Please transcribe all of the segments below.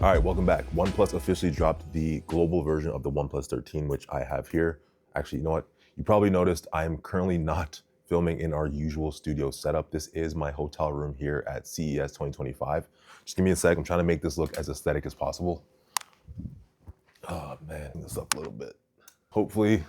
All right, welcome back. OnePlus officially dropped the global version of the OnePlus 13, which I have here. Actually, you know what? You probably noticed I'm currently not filming in our usual studio setup. This is my hotel room here at CES 2025. Just give me a sec. I'm trying to make this look as aesthetic as possible. Oh man, this up a little bit. Hopefully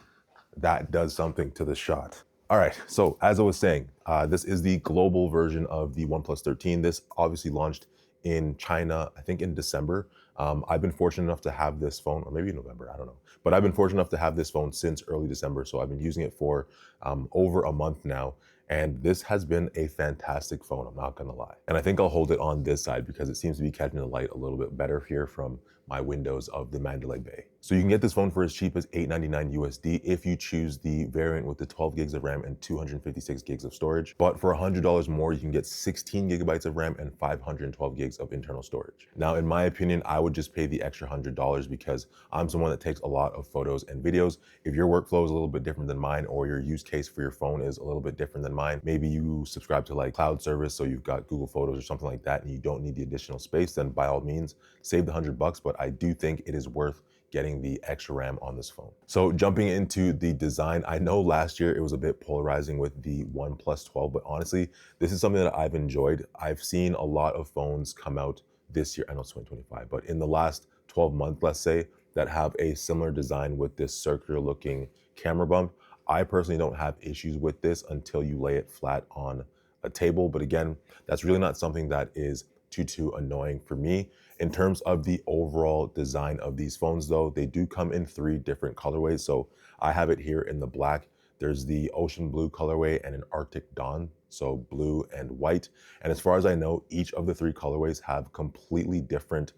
that does something to the shot. All right, so as I was saying, this is the global version of the OnePlus 13. This obviously launched in China, I think in December. I've been fortunate enough to have this phone, or maybe November, I don't know. But I've been fortunate enough to have this phone since early December. So I've been using it for over a month now. And this has been a fantastic phone, I'm not gonna lie. And I think I'll hold it on this side because it seems to be catching the light a little bit better here from my windows of the Mandalay Bay. So you can get this phone for as cheap as $899 USD if you choose the variant with the 12 gigs of RAM and 256 gigs of storage. But for $100 more, you can get 16 gigabytes of RAM and 512 gigs of internal storage. Now, in my opinion, I would just pay the extra $100 because I'm someone that takes a lot of photos and videos. If your workflow is a little bit different than mine, or your use case for your phone is a little bit different than mine, maybe you subscribe to like cloud service, so you've got Google Photos or something like that, and you don't need the additional space, then by all means, save the $100, but I do think it is worth getting the extra RAM on this phone. So jumping into the design, I know last year it was a bit polarizing with the OnePlus 12, but honestly, this is something that I've enjoyed. I've seen a lot of phones come out this year, I know it's 2025, but in the last 12 months, let's say, that have a similar design with this circular looking camera bump. I personally don't have issues with this until you lay it flat on a table. But again, that's really not something that is too annoying for me. In terms of the overall design of these phones though, they do come in 3 different colorways. So I have it here in the black. There's the ocean blue colorway and an Arctic dawn, so blue and white. And as far as I know, each of the 3 colorways have completely different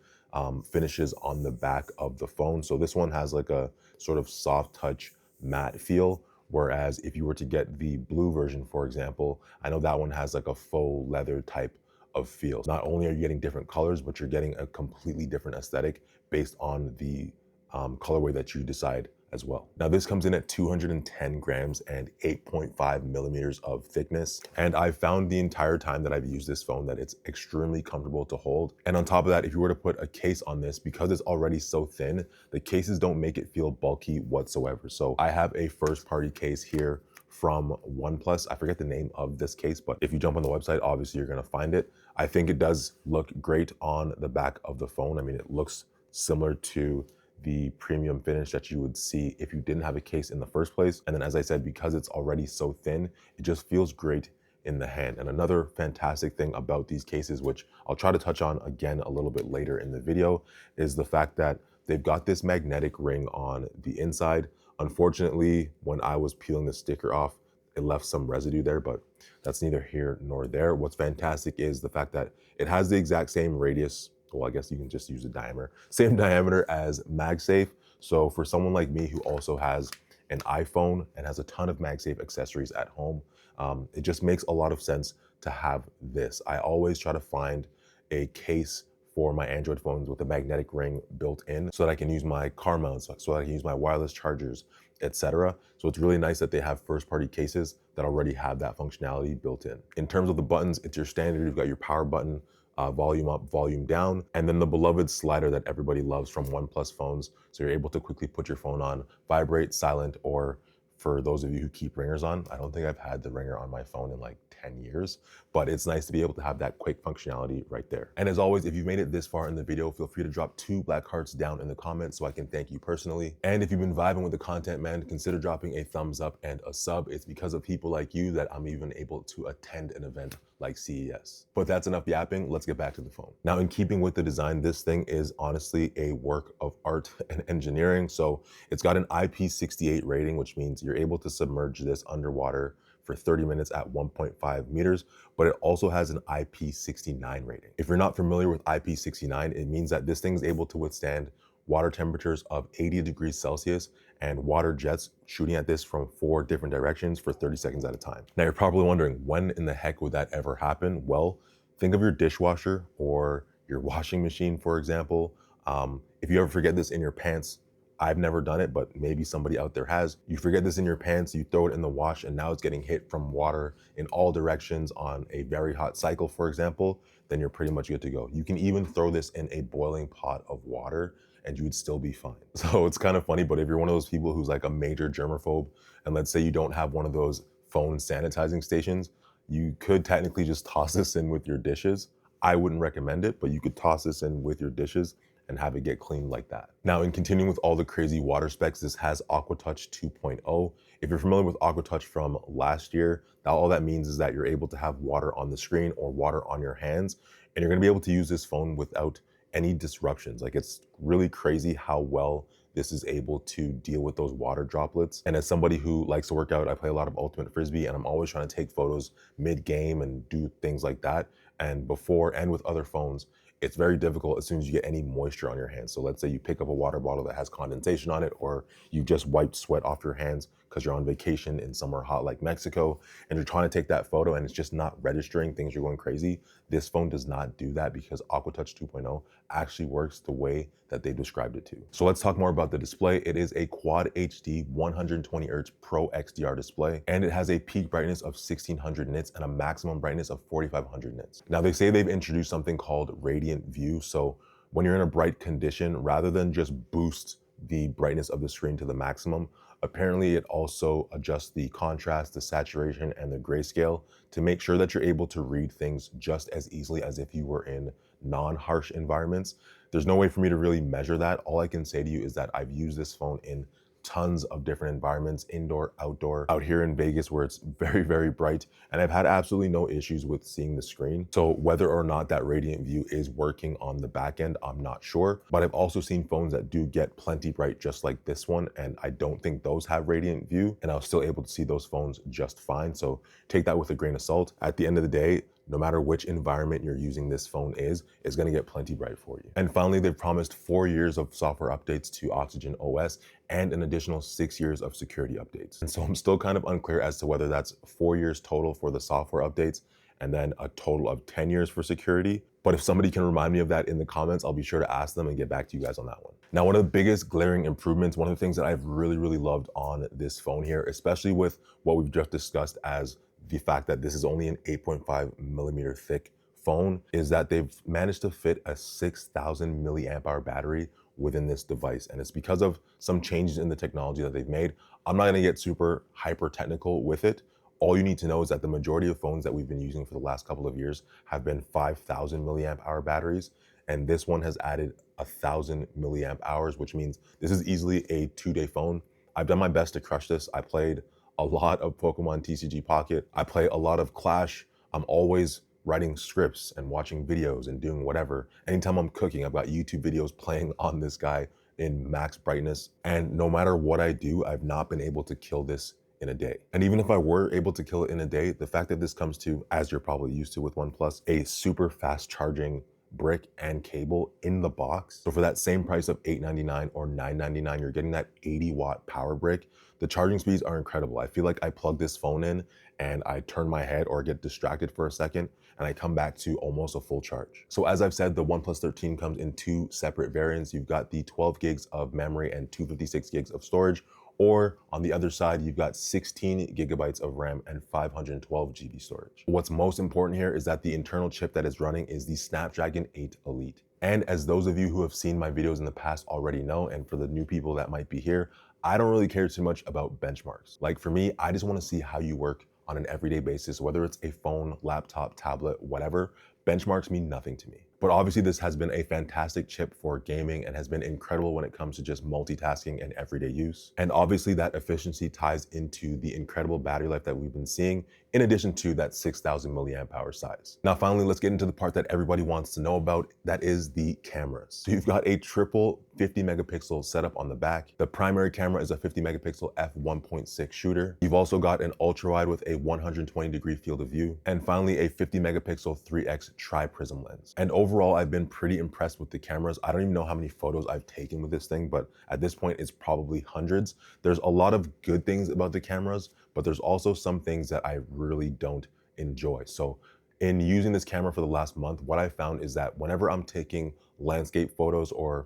finishes on the back of the phone. So this one has like a sort of soft touch matte feel. Whereas if you were to get the blue version, for example, I know that one has like a faux leather type of feel. Not only are you getting different colors, but you're getting a completely different aesthetic based on the colorway that you decide as well. Now this comes in at 210 grams and 8.5 millimeters of thickness. And I've found the entire time that I've used this phone that it's extremely comfortable to hold. And on top of that, if you were to put a case on this, because it's already so thin, the cases don't make it feel bulky whatsoever. So I have a first party case here from OnePlus. I forget the name of this case, but if you jump on the website, obviously you're gonna find it. I think it does look great on the back of the phone. I mean, it looks similar to the premium finish that you would see if you didn't have a case in the first place. And then as I said, because it's already so thin, it just feels great in the hand. And another fantastic thing about these cases, which I'll try to touch on again a little bit later in the video, is the fact that they've got this magnetic ring on the inside. Unfortunately, when I was peeling the sticker off, it left some residue there, but that's neither here nor there. What's fantastic is the fact that it has the exact same radius. Well, I guess you can just use the diameter, same diameter as MagSafe. So for someone like me who also has an iPhone and has a ton of MagSafe accessories at home, it just makes a lot of sense to have this. I always try to find a case for my Android phones with a magnetic ring built in so that I can use my car mounts, so that I can use my wireless chargers, etc. So it's really nice that they have first-party cases that already have that functionality built in. In terms of the buttons, it's your standard. You've got your power button, volume up, volume down, and then the beloved slider that everybody loves from OnePlus phones. So you're able to quickly put your phone on vibrate, silent, or for those of you who keep ringers on, I don't think I've had the ringer on my phone in like 10 years, but it's nice to be able to have that quick functionality right there. And as always, if you've made it this far in the video, feel free to drop 2 black hearts down in the comments so I can thank you personally. And if you've been vibing with the content, man, consider dropping a thumbs up and a sub. It's because of people like you that I'm even able to attend an event like CES. But that's enough yapping, let's get back to the phone. Now, in keeping with the design, this thing is honestly a work of art and engineering. So it's got an IP68 rating, which means you're able to submerge this underwater for 30 minutes at 1.5 meters, but it also has an IP69 rating. If you're not familiar with IP69, it means that this thing is able to withstand water temperatures of 80 degrees Celsius and water jets shooting at this from 4 different directions for 30 seconds at a time. Now you're probably wondering, when in the heck would that ever happen? Well, think of your dishwasher or your washing machine, for example. If you ever forget this in your pants, I've never done it, but maybe somebody out there has. You forget this in your pants, you throw it in the wash, and now it's getting hit from water in all directions on a very hot cycle, for example, then you're pretty much good to go. You can even throw this in a boiling pot of water and you would still be fine. So it's kind of funny, but if you're one of those people who's like a major germaphobe, and let's say you don't have one of those phone sanitizing stations, you could technically just toss this in with your dishes. I wouldn't recommend it, but you could toss this in with your dishes and have it get cleaned like that. Now, in continuing with all the crazy water specs, this has AquaTouch 2.0. If you're familiar with AquaTouch from last year, all that means is that you're able to have water on the screen or water on your hands, and you're gonna be able to use this phone without any disruptions. Like, it's really crazy how well this is able to deal with those water droplets. And as somebody who likes to work out, I play a lot of ultimate frisbee, and I'm always trying to take photos mid-game and do things like that. And before and with other phones, it's very difficult as soon as you get any moisture on your hands. So let's say you pick up a water bottle that has condensation on it, or you just wiped sweat off your hands because you're on vacation in somewhere hot like Mexico, and you're trying to take that photo and it's just not registering, things are going crazy. This phone does not do that because AquaTouch 2.0 actually works the way that they described it to. So let's talk more about the display. It is a Quad HD 120 Hz Pro XDR display, and it has a peak brightness of 1600 nits and a maximum brightness of 4500 nits. Now, they say they've introduced something called radiant view. So when you're in a bright condition, rather than just boost the brightness of the screen to the maximum, apparently it also adjusts the contrast, the saturation, and the grayscale to make sure that you're able to read things just as easily as if you were in non-harsh environments. There's no way for me to really measure that. All I can say to you is that I've used this phone in tons of different environments, indoor, outdoor, out here in Vegas where it's very, very bright, and I've had absolutely no issues with seeing the screen. So whether or not that radiant view is working on the back end, I'm not sure, but I've also seen phones that do get plenty bright just like this one, and I don't think those have radiant view, and I was still able to see those phones just fine. So take that with a grain of salt. At the end of the day, no matter which environment you're using this phone is, it's gonna get plenty bright for you. And finally, they've promised 4 years of software updates to Oxygen OS and an additional 6 years of security updates. And so I'm still kind of unclear as to whether that's 4 years total for the software updates and then a total of 10 years for security. But if somebody can remind me of that in the comments, I'll be sure to ask them and get back to you guys on that one. Now, one of the biggest glaring improvements, one of the things that I've really, really loved on this phone here, especially with what we've just discussed as the fact that this is only an 8.5 millimeter thick phone, is that they've managed to fit a 6,000 milliamp hour battery within this device. And it's because of some changes in the technology that they've made. I'm not gonna get super hyper technical with it. All you need to know is that the majority of phones that we've been using for the last couple of years have been 5,000 milliamp hour batteries. And this one has added 1,000 milliamp hours, which means this is easily a 2-day phone. I've done my best to crush this. I played a lot of Pokemon TCG Pocket. I play a lot of Clash. I'm always writing scripts and watching videos and doing whatever. Anytime I'm cooking, I've got YouTube videos playing on this guy in max brightness. And no matter what I do, I've not been able to kill this in a day. And even if I were able to kill it in a day, the fact that this comes to, as you're probably used to with OnePlus, a super fast charging brick and cable in the box. So for that same price of $899 or $999, you're getting that 80-watt power brick. The charging speeds are incredible. I feel like I plug this phone in and I turn my head or get distracted for a second and I come back to almost a full charge. So as I've said, the OnePlus 13 comes in 2 separate variants. You've got the 12 gigs of memory and 256 gigs of storage, or on the other side, you've got 16 gigabytes of RAM and 512 GB storage. What's most important here is that the internal chip that is running is the Snapdragon 8 Elite. And as those of you who have seen my videos in the past already know, and for the new people that might be here, I don't really care too much about benchmarks. Like for me, I just want to see how you work on an everyday basis, whether it's a phone, laptop, tablet, whatever. Benchmarks mean nothing to me. But obviously this has been a fantastic chip for gaming and has been incredible when it comes to just multitasking and everyday use. And obviously that efficiency ties into the incredible battery life that we've been seeing, in addition to that 6,000 milliamp hour size. Now, finally, let's get into the part that everybody wants to know about. That is the cameras. So you've got a triple 50 megapixel setup on the back. The primary camera is a 50 megapixel f1.6 shooter. You've also got an ultra wide with a 120-degree field of view. And finally, a 50 megapixel 3x tri-prism lens. And overall, I've been pretty impressed with the cameras. I don't even know how many photos I've taken with this thing, but at this point, it's probably hundreds. There's a lot of good things about the cameras, but there's also some things that I really don't enjoy. So in using this camera for the last month, what I found is that whenever I'm taking landscape photos or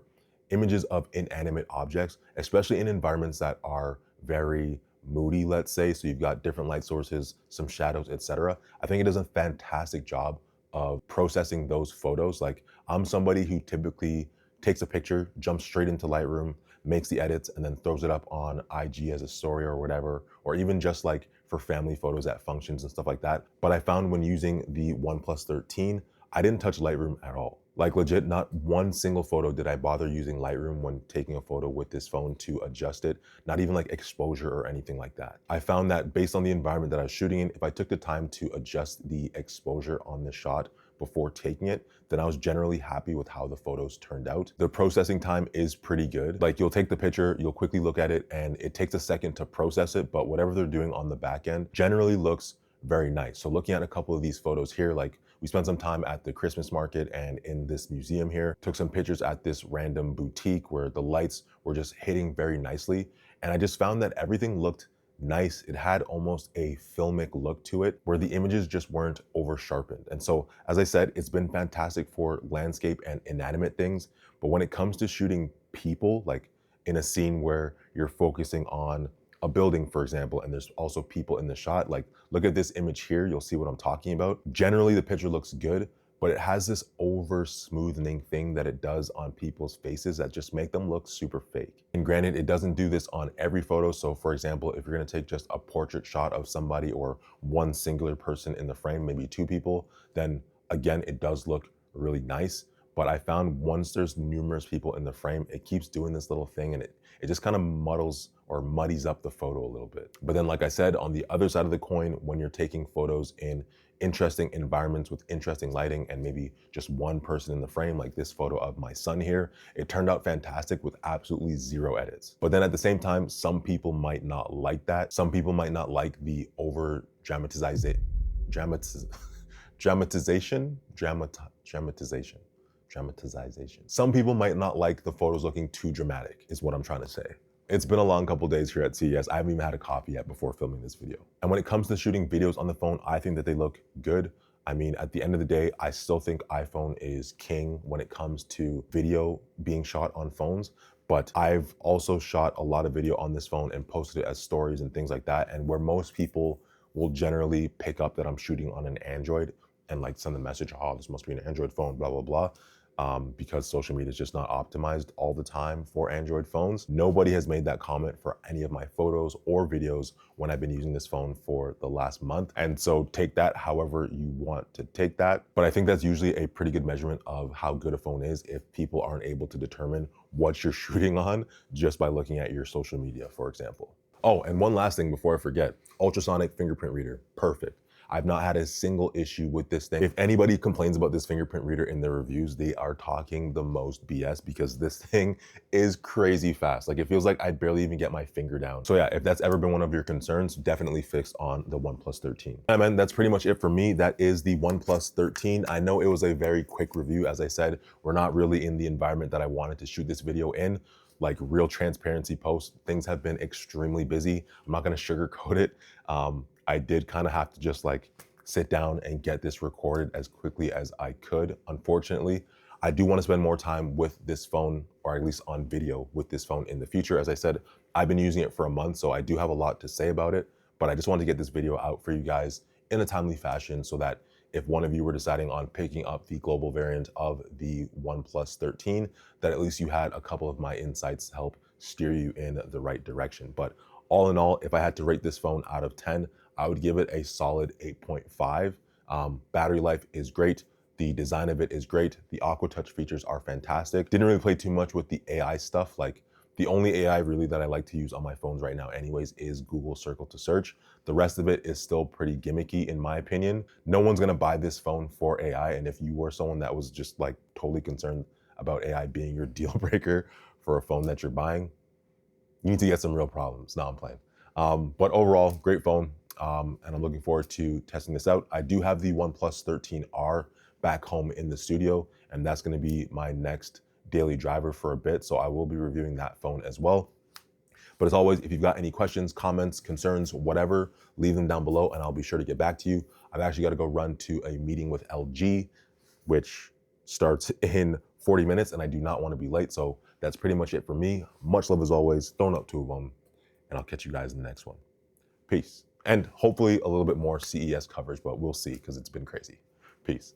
images of inanimate objects, especially in environments that are very moody, let's say. So you've got different light sources, some shadows, etc. I think it does a fantastic job of processing those photos. Like, I'm somebody who typically takes a picture, jumps straight into Lightroom, makes the edits, and then throws it up on IG as a story or whatever, or even just like for family photos at functions and stuff like that. But I found when using the OnePlus 13, I didn't touch Lightroom at all. Like, legit, not one single photo did I bother using Lightroom when taking a photo with this phone to adjust it, not even like exposure or anything like that. I found that based on the environment that I was shooting in, if I took the time to adjust the exposure on the shot before taking it, then I was generally happy with how the photos turned out. The processing time is pretty good. Like, you'll take the picture, you'll quickly look at it, and it takes a second to process it, but whatever they're doing on the back end generally looks very nice. So looking at a couple of these photos here, like, we spent some time at the Christmas market and in this museum here, took some pictures at this random boutique where the lights were just hitting very nicely. And I just found that everything looked nice. It had almost a filmic look to it where the images just weren't over sharpened. And so, as I said, it's been fantastic for landscape and inanimate things. But when it comes to shooting people, like in a scene where you're focusing on a building, for example, and there's also people in the shot, like, look at this image here, you'll see what I'm talking about. Generally, the picture looks good, but it has this over smoothing thing that it does on people's faces that just make them look super fake. And granted, it doesn't do this on every photo. So for example, if you're gonna take just a portrait shot of somebody or one singular person in the frame, maybe two people, then again, it does look really nice. But I found once there's numerous people in the frame, it keeps doing this little thing, and it just kind of muddles or muddies up the photo a little bit. But then, like I said, on the other side of the coin, when you're taking photos in interesting environments with interesting lighting and maybe just one person in the frame, like this photo of my son here, it turned out fantastic with absolutely zero edits. But then at the same time, some people might not like that. Some people might not like the over dramatization. Some people might not like the photos looking too dramatic, is what I'm trying to say. It's been a long couple days here at CES. I haven't even had a coffee yet before filming this video. And when it comes to shooting videos on the phone, I think that they look good. I mean, at the end of the day, I still think iPhone is king when it comes to video being shot on phones. But I've also shot a lot of video on this phone and posted it as stories and things like that. And where most people will generally pick up that I'm shooting on an Android and like send a message, oh, this must be an Android phone, blah, blah, blah. Because social media is just not optimized all the time for Android phones. Nobody has made that comment for any of my photos or videos when I've been using this phone for the last month. And so take that however you want to take that. But I think that's usually a pretty good measurement of how good a phone is if people aren't able to determine what you're shooting on just by looking at your social media, for example. Oh, and one last thing before I forget, ultrasonic fingerprint reader, perfect. I've not had a single issue with this thing. If anybody complains about this fingerprint reader in their reviews, they are talking the most BS because this thing is crazy fast. Like, it feels like I barely even get my finger down. So yeah, if that's ever been one of your concerns, definitely fixed on the OnePlus 13. Yeah, man, that's pretty much it for me. That is the OnePlus 13. I know it was a very quick review. As I said, we're not really in the environment that I wanted to shoot this video in. Like, real transparency post, things have been extremely busy. I'm not gonna sugarcoat it. I did kind of have to just like sit down and get this recorded as quickly as I could. Unfortunately, I do want to spend more time with this phone, or at least on video with this phone in the future. As I said, I've been using it for a month, so I do have a lot to say about it, but I just wanted to get this video out for you guys in a timely fashion so that if one of you were deciding on picking up the global variant of the OnePlus 13, that at least you had a couple of my insights to help steer you in the right direction. But all in all, if I had to rate this phone out of 10, I would give it a solid 8.5. Battery life is great. The design of it is great. The Aqua Touch features are fantastic. Didn't really play too much with the AI stuff. Like, the only AI really that I like to use on my phones right now anyways is Google Circle to Search. The rest of it is still pretty gimmicky in my opinion. No one's gonna buy this phone for AI, and if you were someone that was just like totally concerned about AI being your deal breaker for a phone that you're buying, you need to get some real problems. No, I'm playing. But overall, great phone. And I'm looking forward to testing this out. I do have the OnePlus 13R back home in the studio, and that's gonna be my next daily driver for a bit. So I will be reviewing that phone as well. But as always, if you've got any questions, comments, concerns, whatever, leave them down below and I'll be sure to get back to you. I've actually got to go run to a meeting with LG, which starts in 40 minutes and I do not want to be late. So that's pretty much it for me. Much love as always, throwing up 2 of them, and I'll catch you guys in the next one. Peace. And hopefully a little bit more CES coverage, but we'll see because it's been crazy. Peace.